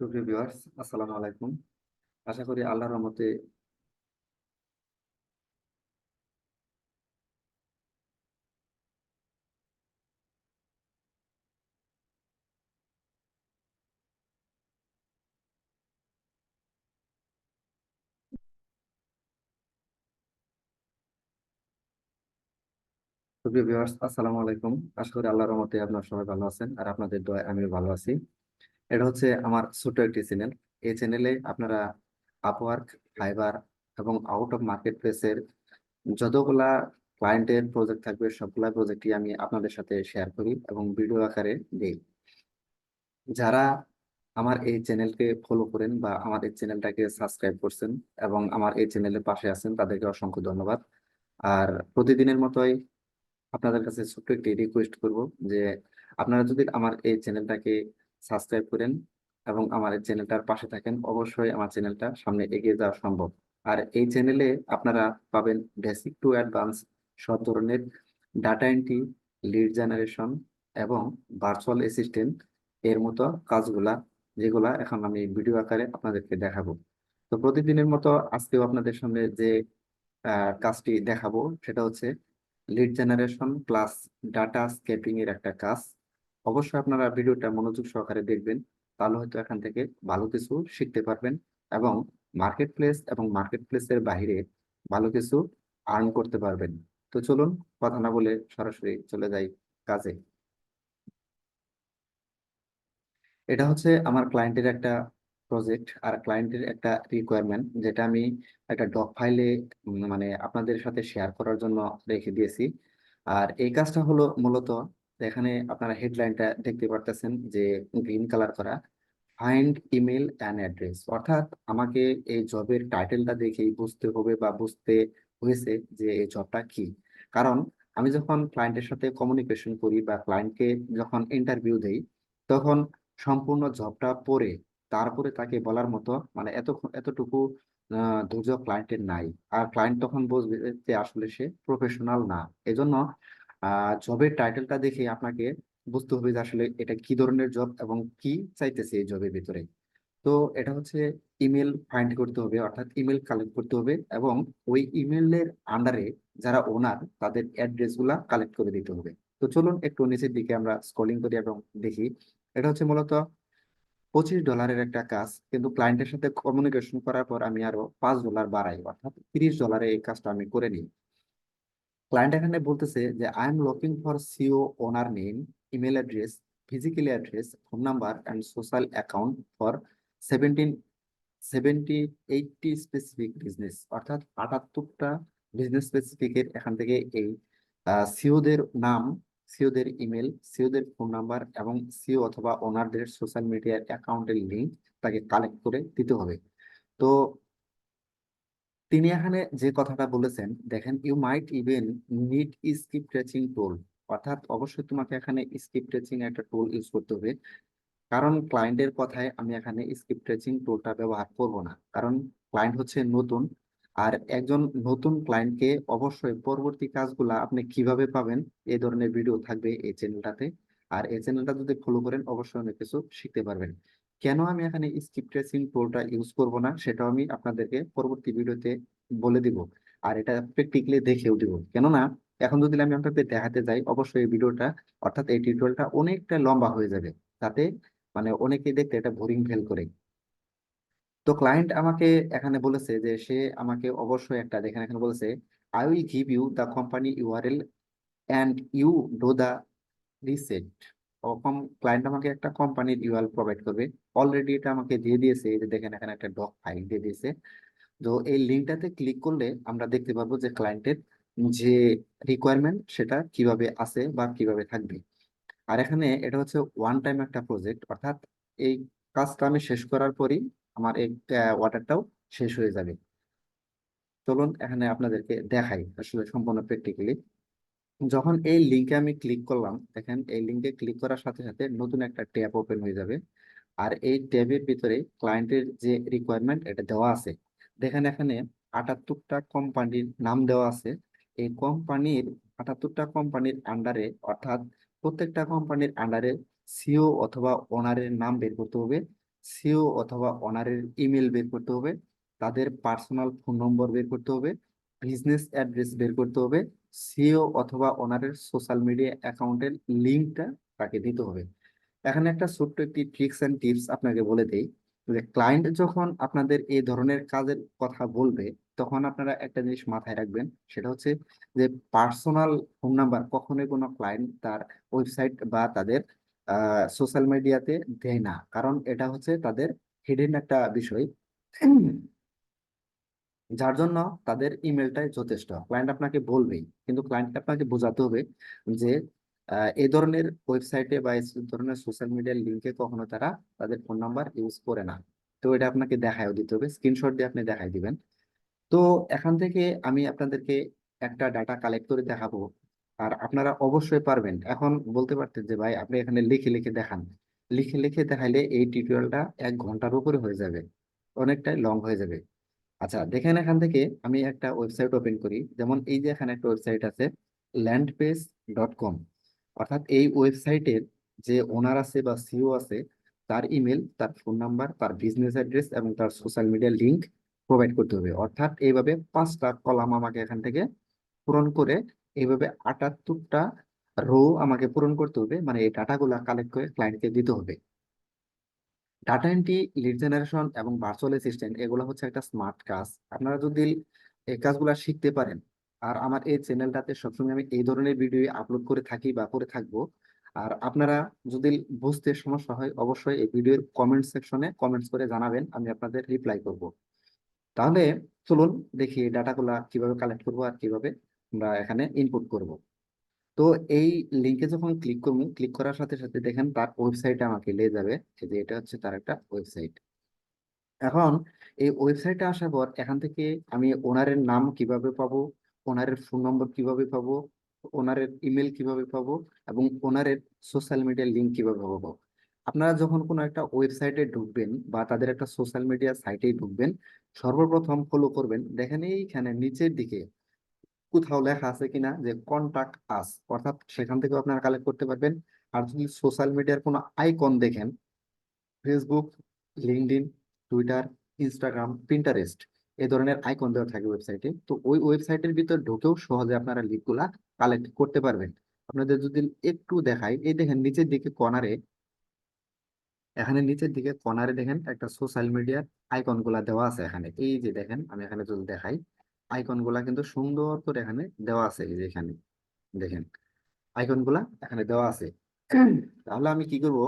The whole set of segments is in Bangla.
সুপ্রিয় ভিউয়ার্স, আসসালামু আলাইকুম। আশা করি আল্লাহর রহমতে সুপ্রিয় ভিউয়ার্স, আসসালামু আলাইকুম। আশা করি আল্লাহর রহমতে আপনারা সবাই ভালো আছেন, আর আপনাদের দোয়ায় আমিও ভালো আছি। এটা হচ্ছে আমার ছোট একটি চ্যানেল। এই চ্যানেলে আপনারা আপওয়ার্ক, ফাইবার এবং আউট অফ মার্কেট প্লেসের যতগুলা ক্লায়েন্টের প্রজেক্ট থাকবে সবগুলা প্রজেক্টই আমি আপনাদের সাথে শেয়ার করি এবং ভিডিও আকারে দিই। যারা আমার এই চ্যানেলকে ফলো করেন বা আমার এই চ্যানেলটাকে সাবস্ক্রাইব করছেন এবং আমার এই চ্যানেলের পাশে আছেন, তাদেরকে অসংখ্য ধন্যবাদ। আর প্রতিদিনের মতোই আপনাদের কাছে ছোট্ট একটি রিকোয়েস্ট করব যে আপনারা যদি আমার এই চ্যানেলটাকে সাবস্ক্রাইব করেন এবং আমার এই চ্যানেলটার পাশে থাকেন, অবশ্যই আমার চ্যানেলটা সামনে এগিয়ে যাওয়া সম্ভব। আর এই চ্যানেলে আপনারা পাবেন বেসিক টু অ্যাডভান্স সব ধরনের ডাটা এন্ট্রি, লিড জেনারেশন এবং ভার্চুয়াল অ্যাসিস্ট্যান্ট এর মতো কাজগুলা, যেগুলা এখন আমি ভিডিও আকারে আপনাদেরকে দেখাবো। তো প্রতিদিনের মতো আজকেও আপনাদের সামনে যে কাজটি দেখাবো সেটা হচ্ছে lead generation plus data escaping এর একটা কাজ। অবশ্যই আপনারা ভিডিওটা মনোযোগ সহকারে দেখবেন, তাহলে হয়তো এখান থেকে ভালো কিছু শিখতে পারবেন এবং মার্কেট প্লেস এবং মার্কেট প্লেসের বাইরে ভালো কিছু আর্ন করতে পারবেন। তো চলুন কথা না বলে সরাসরি চলে যাই কাজে। এটা হচ্ছে আমার ক্লায়েন্টের একটা প্রজেক্ট আর ক্লায়েন্টের একটা রিকোয়ারমেন্ট, যেটা আমি একটা ডক ফাইলে মানে আপনাদের সাথে শেয়ার করার জন্য রেখে দিয়েছি। আর এই কাজটা হলো মূলত, এখানে আপনারা হেডলাইনটা দেখতে পারতেছেন যে গ্রিন কালার করা, ফাইন্ড ইমেল অ্যান্ড অ্যাড্রেস। অর্থাৎ আমাকে এই জবের টাইটেলটা দেখেই বুঝতে হবে বা বুঝতে হয়েছে যে এই জবটা কি। কারণ আমি যখন ক্লায়েন্টের সাথে কমিউনিকেশন করি বা ক্লায়েন্টকে যখন ইন্টারভিউ দেই, তখন সম্পূর্ণ জবটা পড়ে তারপরে তাকে বলার মতো মানে এতটুকু ধৈর্য ক্লায়েন্টের নাই। আর ক্লায়েন্ট তখন বুঝবে যে আসলে সে প্রফেশনাল না। এজন্য জবের টাইটেলটা দেখে আপনাকে বুঝতে হবে যে আসলে এটা কি ধরনের জব এবং কি চাইতেছে এই জবের ভিতরে। তো এটা হচ্ছে ইমেল ফাইন্ড করতে হবে, অর্থাৎ ইমেল কালেক্ট করতে হবে এবং ওই ইমেলের আন্ডারে যারা ওনার তাদের অ্যাড্রেস গুলা কালেক্ট করে দিতে হবে। তো চলুন একটু নিচের দিকে আমরা স্ক্রলিং করি এবং দেখি। এটা হচ্ছে মূলত $25 একটা কাজ, কিন্তু ক্লায়েন্টের সাথে কমিউনিকেশন করার পর আমি আরো $5 বাড়াই, অর্থাৎ $30 এই কাজটা আমি করে নিই। ক্লায়েন্ট এখানে বলতেছে যে I am looking for CEO owner name, email address, physical address, phone number and social account for 70 specific business. অর্থাৎ 78টা বিজনেস স্পেসিফিকের এখান থেকে এই সিওদের নাম, সিওদের ইমেল, সিওদের ফোন নাম্বার এবং সিও অথবা ওনারদের সোশ্যাল মিডিয়ার অ্যাকাউন্টের লিঙ্ক তাকে কালেক্ট করে দিতে হবে। তো তিনি এখানে যে কথাটা বলেছেন দেখেন, you might even need script stretching tool. অর্থাৎ অবশ্যই তোমাকে এখানে স্ক্রিপ্ট ট্রেচিং একটা টুল ইউজ করতে হবে। কারণ ক্লায়েন্টের কথায় আমি এখানে স্ক্রিপ্ট ট্রেচিং টুলটা ব্যবহার করব না, কারণ ক্লায়েন্ট হচ্ছে নতুন। আর একজন নতুন ক্লায়েন্টকে অবশ্যই পরবর্তী কাজগুলা আপনি কিভাবে পাবেন এই ধরনের ভিডিও থাকবে এই চ্যানেলটাতে। আর এই চ্যানেলটা যদি ফলো করেন অবশ্যই অনেক কিছু শিখতে পারবেন। কেন আমি এখানে স্ক্রিপ্ট ট্রেসিং টুলটা ইউজ করব না সেটাও আমি আপনাদেরকে পরবর্তী ভিডিওতে বলে দিব। আর এটা প্র্যাকটিক্যালি দেখেও দিব, কেননা এখন যদি আমি আপনাদের দেখাতে যাই অবশ্যই এই ভিডিওটা অর্থাৎ এই টিউটোরিয়ালটা অনেকটা লম্বা হয়ে যাবে। তাতে মানে অনেকেই দেখতে এটা বোরিং ফিল করে। তো ক্লায়েন্ট আমাকে এখানে বলেছে যে সে আমাকে অবশ্যই একটা দেখেন, এখানে বলেছে I will give you the company URL and you do the reset. ওরকম ক্লায়েন্ট আমাকে একটা কোম্পানির ইউআরএল প্রোভাইড করবে। অলরেডি এটা আমাকে দিয়ে দিয়েছে, এই যে দেখেন এখানে একটা ডক ফাইল দিয়ে দিয়েছে। তো এই লিঙ্কটাতে ক্লিক করলে আমরা দেখতে পারবো যে ক্লায়েন্টের যে রিকোয়ারমেন্ট সেটা কিভাবে আছে বা কিভাবে থাকবে। আর এখানে এটা হচ্ছে ওয়ান টাইম একটা প্রজেক্ট, অর্থাৎ এই কাজটা আমি শেষ করার পরই আমার এই অর্ডারটাও শেষ হয়ে যাবে। চলুন এখানে আপনাদেরকে দেখাই আসলে সম্পূর্ণ প্র্যাকটিক্যালি। যখন এই লিঙ্কে আমি ক্লিক করলাম, দেখেন এই লিঙ্কে ক্লিক করার সাথে সাথে নতুন একটা ট্যাব ওপেন হয়ে যাবে। আর এই ট্যাবের ভিতরে ক্লায়েন্টের যে রিকোয়ারমেন্ট এটা দেওয়া আছে। দেখেন এখানে 78টা কোম্পানির নাম দেওয়া আছে। এই কোম্পানির 78টা কোম্পানির আন্ডারে, অর্থাৎ প্রত্যেকটা কোম্পানির আন্ডারে সিও অথবা ওনারের নাম বের করতে হবে সিও অথবা ওনারের ইমেল বের করতে হবে, তাদের পার্সোনাল ফোন নম্বর বের করতে হবে, বিজনেস অ্যাড্রেস বের করতে হবে, সিও অথবা ওনারের সোশ্যাল মিডিয়া অ্যাকাউন্টের লিঙ্কটা তাকে দিতে হবে। এখানে একটা ছোট্ট একটি ট্রিক্স অ্যান্ড টিপস আপনাকে বলে দেই, যে ক্লায়েন্ট যখন আপনাদের এই ধরনের কাজের কথা বলবে, তখন আপনারা একটা জিনিস মাথায় রাখবেন, সেটা হচ্ছে যে পার্সোনাল ফোন নাম্বার কখনোই কোনো ক্লায়েন্ট তার ওয়েবসাইট বা তাদের সোশ্যাল মিডিয়াতে দেয় না, কারণ এটা হচ্ছে তাদের হিডেন একটা বিষয়। যার জন্য তাদের ইমেলটাই যথেষ্ট। ক্লায়েন্ট আপনাকে বলবেই, কিন্তু ক্লায়েন্টকে আপনাকে বোঝাতে হবে যে এই ধরনের ওয়েবসাইটে বা এই ধরনের সোশ্যাল মিডিয়ার লিঙ্কে কখনো তারা তাদের ফোন নাম্বার ইউজ করে না। তো এটা আপনাকে দেখায়ও দিতে হবে, স্ক্রিনশট দিয়ে আপনি দেখাই দিবেন। তো এখান থেকে আমি আপনাদেরকে একটা ডাটা কালেক্ট করে দেখাবো, আর আপনারা অবশ্যই পারবেন। এখন বলতে পারতেন যে ভাই আপনি এখানে লিখে লিখে দেখান, লিখে লিখে দেখাইলে এই টিউটোরিয়ালটা 1 ঘন্টার উপরে হয়ে যাবে, অনেকটাই লং হয়ে যাবে। আচ্ছা দেখেন, এখান থেকে আমি একটা ওয়েবসাইট ওপেন করি, যেমন এই যে এখানে একটা ওয়েবসাইট আছে ল্যান্ডপেজ.কম। অর্থাৎ এই ওয়েবসাইটের যে ওনার আছে বা সিও আছে, তার ইমেল, তার ফোন নাম্বার, তার বিজনেস অ্যাড্রেস এবং তার সোশ্যাল মিডিয়া লিংক প্রোভাইড করতে হবে। অর্থাৎ এইভাবে 5টা কলাম আমাকে এখান থেকে পূরণ করে, এইভাবে 78টা রো আমাকে পূরণ করতে হবে, মানে এই ডাটাগুলা কালেক্ট করে ক্লায়েন্টকে দিতে হবে। ডাটা এন্ট্রি, লিড জেনারেশন এবং ভার্চুয়াল অ্যাসিস্ট্যান্ট, এগুলো হচ্ছে একটা স্মার্ট কাজ। আপনারা যদি এই কাজগুলো শিখতে পারেন, আর আমার এই চ্যানেলটাতে সবসময় আমি এই ধরনের ভিডিও আপলোড করে থাকি বা করে থাকবো, আর আপনারা যদি বুঝতে সমস্যা হয় অবশ্যই এই ভিডিওর কমেন্ট সেকশনে কমেন্টস করে জানাবেন, আমি আপনাদের রিপ্লাই করব। তাহলে চলুন দেখি ডাটাগুলা কিভাবে কালেক্ট করবো আর কিভাবে আমরা এখানে ইনপুট করব। তো এই লিঙ্কে যখন ক্লিক করবো, ক্লিক করার সাথে সাথে দেখেন তার ওয়েবসাইটে আমাকে নিয়ে যাবে, এই যে এটা হচ্ছে তার একটা ওয়েবসাইট। এখন এই ওয়েবসাইটে আসার পর এখান থেকে আমি ওনারের নাম কিভাবে পাবো, ওনারের ফোন নম্বর কিভাবে পাবো, ওনারের ইমেল কিভাবে পাবো, এবং ওনারের সোশ্যাল মিডিয়ার লিঙ্ক কিভাবে পাবো। আপনারা যখন কোনো একটা ওয়েবসাইটে ঢুকবেন বা তাদের একটা সোশ্যাল মিডিয়া সাইটে ঢুকবেন, সর্বপ্রথম ফলো করবেন, দেখেন এইখানে নিচের দিকে কোথাও লেখা আছে কিনা যে কন্টাক্ট আস, অর্থাৎ সেখান থেকে আপনারা কালেক্ট করতে পারবেন। আর যদি সোশ্যাল মিডিয়ার কোনো আইকন দেখেন, Facebook, LinkedIn, Twitter, Instagram, Pinterest, এই ধরনের আইকন দেওয়া থাকে ওয়েবসাইটে, তো ওই ওয়েবসাইটের ভিতর ঢুকেও সহজে আপনারা লিঙ্কগুলা কালেক্ট করতে পারবেন। আপনাদের যদি একটু দেখাই, এই দেখেন নিচের দিকে কর্নারে, এখানে নিচের দিকে কর্নারে দেখেন একটা সোশ্যাল মিডিয়ার আইকন গুলা দেওয়া আছে। এখানে এই যে দেখেন, আমি এখানে যদি দেখাই, আইকন গুলা কিন্তু সুন্দর করে এখানে দেওয়া আছে, এই যে এখানে দেখেন আইকন গুলা এখানে দেওয়া আছে। তাহলে আমি কি করব,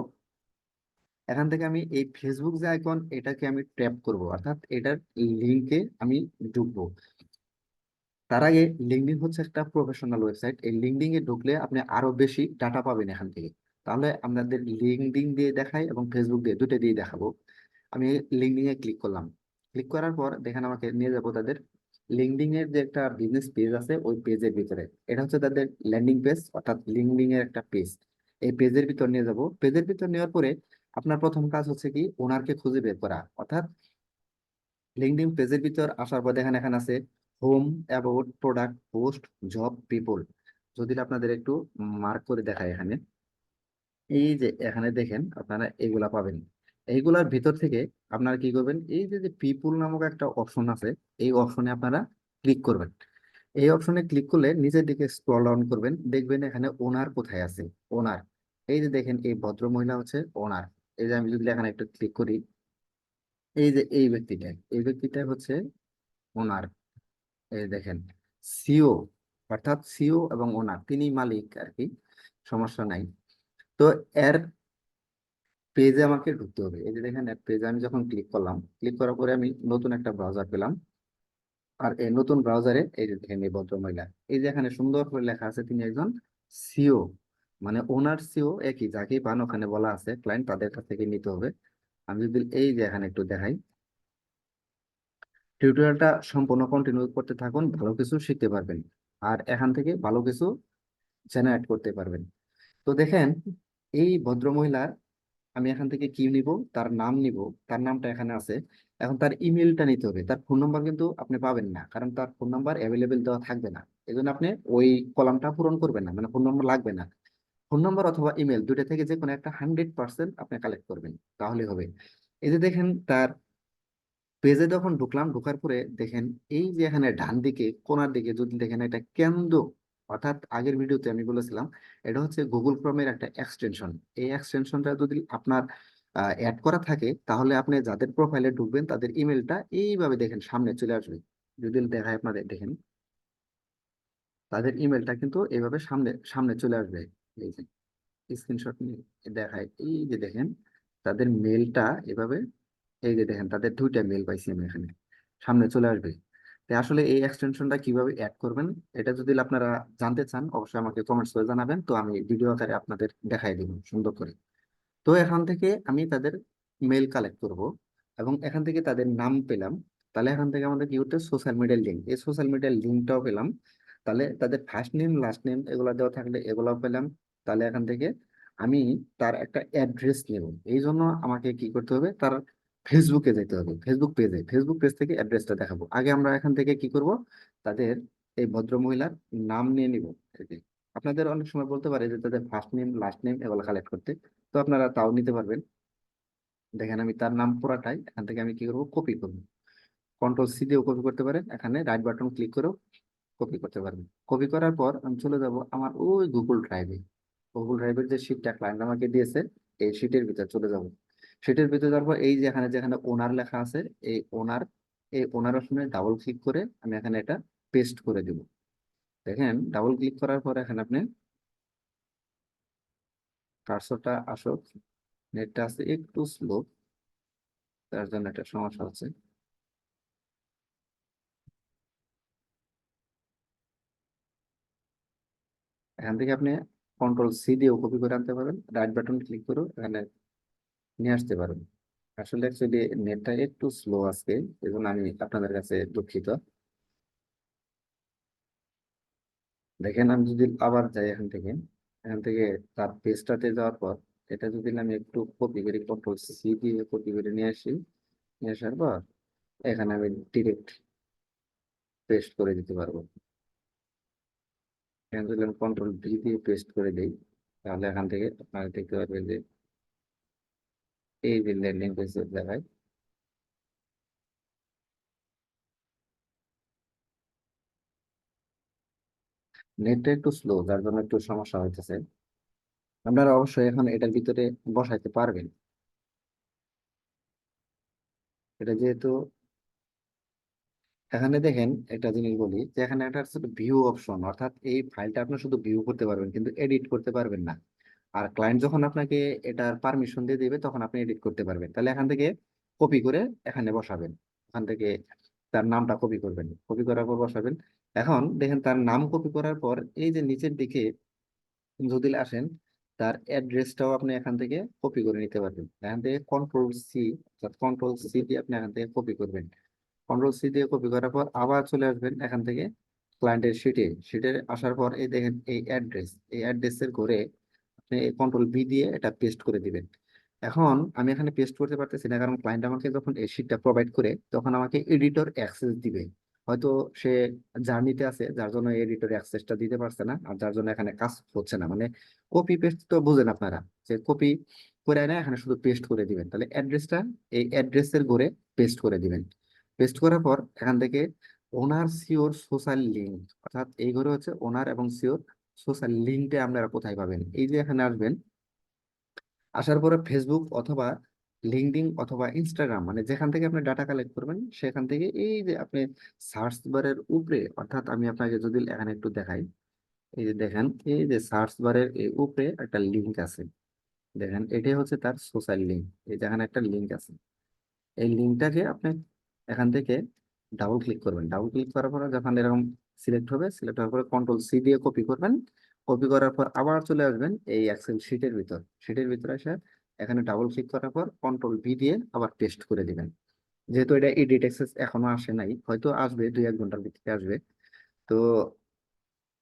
এখান থেকে আমি এই ফেসবুক যে আইকন, এটাকে আমি ট্যাপ করব, অর্থাৎ এটার লিঙ্কে আমি ঢুকবো। তার আগে লিঙ্কডিন হচ্ছে একটা প্রফেশনাল ওয়েবসাইট, এই লিঙ্কডিন এ ঢুকলে আপনি আরো বেশি ডাটা পাবেন এখান থেকে। তাহলে আপনাদের লিঙ্কডিন দিয়ে দেখাই এবং ফেসবুক দিয়ে, দুটো দিয়ে দেখাবো। আমি লিঙ্কডিন এ ক্লিক করলাম, ক্লিক করার পর দেখেন আমাকে নিয়ে যাবো তাদের লিঙ্কডিন এর যে একটা বিজনেস পেজ আছে, ওই পেজের ভিতরে। এটা হচ্ছে তাদের ল্যান্ডিং পেজ, অর্থাৎ লিঙ্কডিন এর একটা পেজ। এই পেজের ভিতর নিয়ে যাব, পেজের ভিতর নেওয়ার পরে আপনার প্রথম কাজ হচ্ছে কি ওনারকে খুঁজে বের করা। অর্থাৎ লিঙ্কডইন পেজের ভিতর আসার পর দেখেন এখানে আছে home, about, product, post, job, people. যদি আপনাদের একটু মার্ক করে দেখায় এখানে, এই যে এখানে দেখেন আপনারা এগুলা পাবেন। এইগুলার ভিতর থেকে আপনারা কি করবেন, এই যে পিপুল নামক একটা অপশন আছে, এই অপশনে আপনারা ক্লিক করবেন। এই অপশনে ক্লিক করলে নিচের দিকে স্ক্রল ডাউন করবেন, দেখবেন এখানে ওনার কোথায় আছে, ওনার। এই যে দেখেন এই ভদ্র মহিলা হচ্ছে ওনার। এই যে আমি যদি এখানে একটু ক্লিক করি, এই যে এই ব্যক্তিটা হচ্ছে ওনার। এই দেখেন সিও, অর্থাৎ সিও এবং ওনার, তিনি মালিক আর কি, সমস্যা নাই। তো এর পেজে আমাকে ঢুকতে হবে। এই যে দেখেন এর পেজে আমি যখন ক্লিক করলাম, ক্লিক করার পরে আমি নতুন একটা ব্রাউজার পেলাম। আর এই নতুন ব্রাউজারে এই যে দেখেন এই ভদ্র মহিলা, এই যে এখানে সুন্দর করে লেখা আছে তিনি একজন সিও, মানে ওনার সিও একই, যাকেই পান ওখানে বলা আছে ক্লায়েন্ট তাদের কাছ থেকে নিতে হবে। আমি যদি এই যে এখানে একটু দেখাই, টিউটোরিয়ালটা সম্পূর্ণ কন্টিনিউ করতে থাকুন, ভালো কিছু শিখতে পারবেন আর এখান থেকে ভালো কিছু জেনারেট করতে পারবেন। তো দেখেন এই ভদ্রমহিলার, আমি এখান থেকে কি নিব, তার নাম নিব, তার নামটা এখানে আছে। এখন তার ইমেলটা নিতে হবে, তার ফোন নাম্বার কিন্তু আপনি পাবেন না, কারণ তার ফোন নাম্বার অ্যাভেলেবেল দেওয়া থাকবে না। এই জন্য আপনি ওই কলামটা পূরণ করবেন না, মানে ফোন নাম্বার লাগবে না। ফোন নাম্বার অথবা ইমেল দুইটা থেকে যে কোনো একটা 100% আপনি কালেক্ট করবেন, তাহলে হবে। এই যে দেখেন তার পেজে যখন ঢুকলাম, ঢোকার পরে দেখেন এই যে এখানে ডান দিকে কোণার দিকে যদি দেখেন এটা কেন্দ্র, অর্থাৎ আগের ভিডিওতে আমি বলেছিলাম এটা হচ্ছে গুগল ক্রোমের একটা এক্সটেনশন। এই এক্সটেনশনটা যদি আপনার অ্যাড করা থাকে তাহলে আপনি যাদের প্রোফাইলে ঢুকবেন তাদের ইমেলটা এইভাবে দেখেন সামনে চলে আসবে। যদি দেখায় আপনাদের দেখেন তাদের ইমেলটা কিন্তু এইভাবে সামনে সামনে চলে আসবে। এই যে স্ক্রিনশট নিয়ে দেখায়, এই যে দেখেন তাদের মেলটা এভাবে, এই যে দেখেন তাদের দুইটা মেল পাইছি আমি এখানে সামনে চলে আসবে। তাই আসলে এই এক্সটেনশনটা কিভাবে অ্যাড করবেন এটা যদি আপনারা জানতে চান অবশ্যই আমাকে কমেন্টস করে জানাবেন, তো আমি ভিডিও আকারে আপনাদের দেখাই দিব সুন্দর করে। তো এখান থেকে আমি তাদের মেল কালেক্ট করব এবং এখান থেকে তাদের নাম পেলাম। তাহলে এখান থেকে আমাদের কি করতে সোশ্যাল মিডিয়ার লিঙ্ক, এই সোশ্যাল মিডিয়ার লিঙ্কটাও পেলাম। তাহলে তাদের ফার্স্ট নেম লাস্ট নেম এগুলো দেওয়া থাকলে এগুলোও পেলাম। তাহলে এখান থেকে আমি তার একটা অ্যাড্রেস নেব, এই জন্য আমাকে কি করতে হবে, তার ফেসবুকে যেতে হবে, ফেসবুক পেজ থেকে অ্যাড্রেসটা দেখাবো। আগে আমরা এখান থেকে কি করব, তাদের এই ভদ্র মহিলার নাম নিয়ে নিব। এই যে আপনাদের অনেক সময় বলতে পারে যে তাদের ফার্স্ট নেম লাস্ট নেম এগুলো কালেক্ট করতে, তো আপনারা তাও নিতে পারবেন। দেখেন আমি তার নাম পুরাটাই এখান থেকে আমি কি করবো, কপি করবো। কন্ট্রোল সি দিয়েও কপি করতে পারেন, এখানে রাইট বাটন ক্লিক করেও কপি করতে পারবেন। কপি করার পর আমি চলে যাব আমার ওই গুগল ড্রাইভে। গুগল ড্রাইভের যে শিটটা ক্লায়েন্ট আমাকে দিয়েছে এই শিটের ভিতরে চলে যাব। শিটের ভিতরে যাওয়ার পর এই যে এখানে যেখানে ওনার লেখা আছে, এই ওনার, এই ওনার অপশনে ডাবল ক্লিক করে আমি এখানে এটা পেস্ট করে দিব। দেখেন ডাবল ক্লিক করার পর এখানে আপনি কার্সরটা আসুক, নেটটা আছে একটু স্লো, তার জন্য একটা সমস্যা হচ্ছে। এখান থেকে আপনি কন্ট্রোল সি দিয়েও কপি করে আনতে পারেন, রাইট বাটন ক্লিক করে এখানে নিয়ে আসতে পারেন। আসলে অ্যাকচুয়ালি নেটটা একটু স্লো আজকে, এই জন্য আমি আপনাদের কাছে দুঃখিত। দেখেন আমি যদি আবার যাই এখান থেকে, এখান থেকে তার পেজটাতে যাওয়ার পর এটা যদি আমি একটু কপি করি, কন্ট্রোল সি দিয়ে কপি করে নিয়ে আসি, নিয়ে আসার পর এখানে আমি ডিরেক্ট পেস্ট করে দিতে পারবো। এখানে যদি আমি কন্ট্রোল ভি দিয়ে পেস্ট করে দিই তাহলে এখান থেকে আপনারা দেখতে পারবেন যে এই যে ল্যান্ডিং পেজ দেখায়। নেটটা একটু স্লো যার জন্য একটু সমস্যা হইতেছে। আপনারা অবশ্যই এখন এটার ভিতরে বসাইতে পারবেন। এটা যেহেতু এখানে দেখেন একটা জিনিস বলি যে এখানে একটা শুধু ভিউ অপশন, অর্থাৎ এই ফাইলটা আপনি শুধু ভিউ করতে পারবেন কিন্তু এডিট করতে পারবেন না। আর ক্লায়েন্ট যখন আপনাকে এটার পারমিশন দিয়ে দিবে তখন আপনি এডিট করতে পারবেন। তাহলে এখান থেকে কপি করে এখানে বসাবেন, এখান থেকে তার নামটা কপি করবেন, কপি করার পর বসাবেন। এখন দেখেন তার নাম কপি করার পর এই যে নিচের দিকে যদি আসেন তার অ্যাড্রেসটাও আপনি এখান থেকে কপি করে নিতে পারবেন। এখান থেকে কন্ট্রোল সি, অর্থাৎ কন্ট্রোল সি দিয়ে আপনি এখান থেকে কপি করবেন। কন্ট্রোল সি দিয়ে কপি করার পর আবার চলে আসবেন এখান থেকে ক্লায়েন্টের শিটে, শিটে আসার পর এই দেখেন এই অ্যাড্রেস, এই অ্যাড্রেসের ঘরে আপনি কন্ট্রোল বি দিয়ে এটা পেস্ট করে দিবেন। এখন আমি এখানে পেস্ট করতে পারতেছি না কারণ ক্লায়েন্ট আমাকে যখন এই শিটটা প্রোভাইড করে তখন আমাকে এডিটর অ্যাক্সেস দিবে। হয়তো সে জার্নিতে আছে যার জন্য এডিটর অ্যাক্সেসটা দিতে পারছে না, আর যার জন্য এখানে কাজ হচ্ছে না। মানে কপি পেস্ট তো বুঝেন আপনারা, যে কপি করে না এখানে শুধু পেস্ট করে দিবেন। তাহলে অ্যাড্রেসটা এই অ্যাড্রেসের ঘরে পেস্ট করে দিবেন। পেস্ট করার পর এখান থেকে ওনার সিওর সোশ্যাল লিঙ্ক, অর্থাৎ এই ঘরে হচ্ছে ওনার এবং সিওর সোশ্যাল লিঙ্কটা আপনারা কোথায় পাবেন, এই যে এখানে আসবেন। আসার পরে ফেসবুক অথবা লিঙ্কডইন অথবা ইনস্টাগ্রাম, মানে যেখান থেকে আপনি ডাটা কালেক্ট করবেন সেখান থেকে এই যে আপনি সার্চ বারের উপরে, অর্থাৎ আমি আপনাকে যদি এখানে একটু দেখাই, এই যে দেখেন এই যে সার্চ বারের এই উপরে একটা লিঙ্ক আছে। দেখেন এটাই হচ্ছে তার সোশ্যাল লিঙ্ক, এই যেখানে একটা লিঙ্ক আছে। এই লিঙ্কটাকে আপনি এখান থেকে ডাবল ক্লিক করবেন। ডাবল ক্লিক করার পর যখন এরকম সিলেক্ট হবে, সিলেক্ট হওয়ার পরে কন্ট্রোল সি দিয়ে কপি করবেন। কপি করার পর আবার চলে আসবেন এই এক্সেল শিটের ভিতর, শিটের ভিতরে এসে এখানে ডাবল ক্লিক করার পর কন্ট্রোল ভি দিয়ে আবার পেস্ট করে দিবেন। যেহেতু এটা এডিট অ্যাক্সেস এখনো আসে নাই, হয়তো আসবে 2-1 ঘন্টার ভিতরে আসবে। তো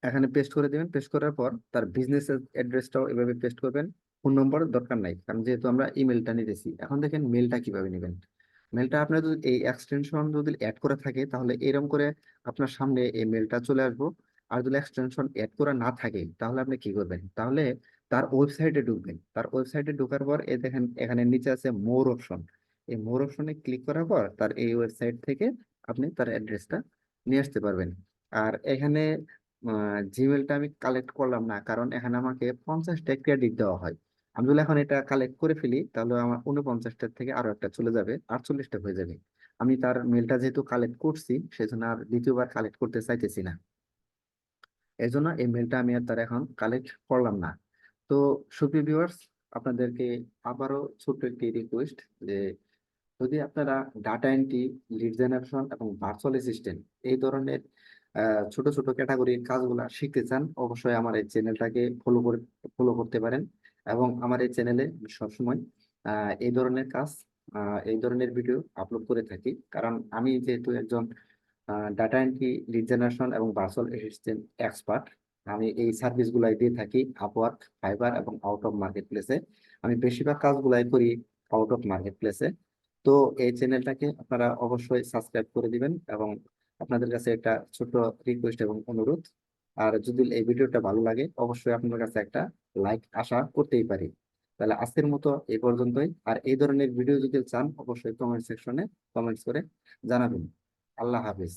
এখানে পেস্ট করে দিবেন। পেস্ট করার পর তার বিজনেস অ্যাড্রেসটাও এভাবে পেস্ট করবেন। ফোন নম্বর দরকার নাই কারণ যেহেতু আমরা ইমেলটা নিতেছি। এখন দেখেন মেলটা কিভাবে নেবেন। মেলটা আপনার যদি এই এক্সটেনশন যদি অ্যাড করা থাকে তাহলে এরকম করে আপনার সামনে এই মেলটা চলে আসবো। আর যদি এক্সটেনশন অ্যাড করা না থাকে তাহলে আপনি কি করবেন, তাহলে তার ওয়েবসাইটে ঢুকবেন। তার ওয়েবসাইটে ঢোকার পর দেখেন এখানে নিচে আছে মোর অপশন, এই মোর অপশনে ক্লিক করার পর তার এই ওয়েবসাইট থেকে আপনি তার অ্যাড্রেসটা নিয়ে আসতে পারবেন। আর এখানে জিমেলটা আমি কালেক্ট করলাম না, কারণ এখানে আমাকে 50টা ক্রেডিট দেওয়া হয়। আমি যদি এখন এটা কালেক্ট করে ফেলি তাহলে আমার 49টার থেকে আরো একটা চলে যাবে, 48টা হয়ে যাবে। আমি তার মেলটা যেহেতু কালেক্ট করছি সেজন্য আর দ্বিতীয়বার কালেক্ট করতে চাইতেছি না। এই জন্য এই মেলটা আমি আর তার এখন কালেক্ট করলাম না। তো সুপ্রিয় ভিউয়ার্স, আপনাদেরকে আবারও ছোট্ট একটি রিকোয়েস্ট যে যদি আপনারা ডাটা এন্ট্রি, লিড জেনারেশন এবং ভার্চুয়াল অ্যাসিস্ট্যান্ট এই ধরনের ছোট ছোট ক্যাটাগরির কাজগুলো শিখতে চান, অবশ্যই আমার এই চ্যানেলটাকে ফলো করতে পারেন। এবং আমার এই চ্যানেলে সবসময় এই ধরনের কাজ, এই ধরনের ভিডিও আপলোড করে থাকি। কারণ আমি যেহেতু একজন ডাটা এন্ট্রি, লিড জেনারেশন এবং ভার্চুয়াল অ্যাসিস্ট্যান্ট এক্সপার্ট, আমি এই সার্ভিসগুলাই দিয়ে থাকি আপওয়ার্ক, ফাইবার এবং আউট অফ মার্কেট প্লেসে। আমি বেশিরভাগ কাজগুলাই করি আউট অফ মার্কেট প্লেসে। তো এই চ্যানেলটাকে আপনারা অবশ্যই সাবস্ক্রাইব করে দিবেন। এবং আপনাদের কাছে একটা ছোট রিকোয়েস্ট এবং অনুরোধ, আর যদি এই ভিডিওটা ভালো লাগে অবশ্যই আপনার কাছে একটা লাইক আশা করতেই পারি। তাহলে আজকের মতো এই পর্যন্তই। আর এই ধরনের ভিডিও যদি চান অবশ্যই কমেন্ট সেকশনে কমেন্টস করে জানাবেন। আল্লাহ হাফিজ।